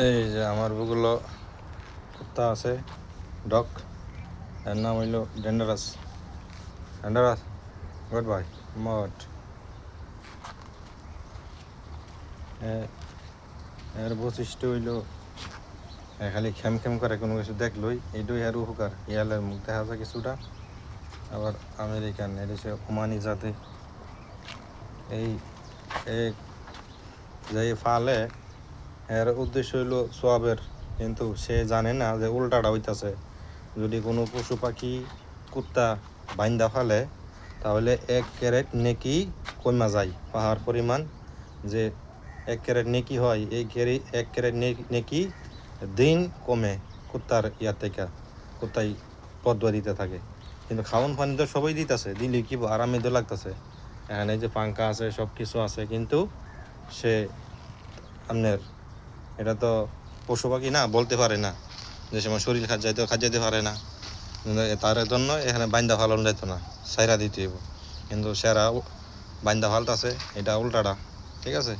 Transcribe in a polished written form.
এই যে আমার বুগুলো কুত্তা আছে, ডগ। এর নাম হইল ডেন্ডারাস। ডেন্ডারাস, গুড বাই মট। এর বৈশিষ্ট্য হইল খালি খেম খেম করে কোনো কিছু দেখলই, এইটাই আর উপকার। ইয়ালের মুখ দেখা যায় কিছুটা, আবার আমেরিকান, এটা হচ্ছে ওমানি জাতে। এই যে ফালে এর উদ্দেশ্য হইল সোয়াবের, কিন্তু সে জানে না যে উল্টাটা হইতাছে। যদি কোনো পশু পাখি কুত্তা বাইন্দা ফেলে তাহলে 1 ক্যারেট নেকি কমা যায়। পাহাড় পরিমাণ যে 1 ক্যারেট নেকি হয়, এই 1 ক্যারেট নেকি দিন কমে কুত্তার ইয়ার থেকে। কুত্তাই পদ্মা দিতে থাকে, কিন্তু খাওয়ান পানি তো সবাই দিতেছে, দিলে কি আরামে তো লাগতেছে। এখানে যে পাঙ্খা আছে, সব কিছু আছে, কিন্তু সে আপনার এটা তো পশু পাখি না, বলতে পারে না যে সময় শরীর খাজাইতে পারে না। তার জন্য এখানে বাইন্দা ফালানো যেত না, সাইরা দিতে হইব। কিন্তু সেরা বাইন্দা ফালতাছে, এটা উল্টাটা। ঠিক আছে।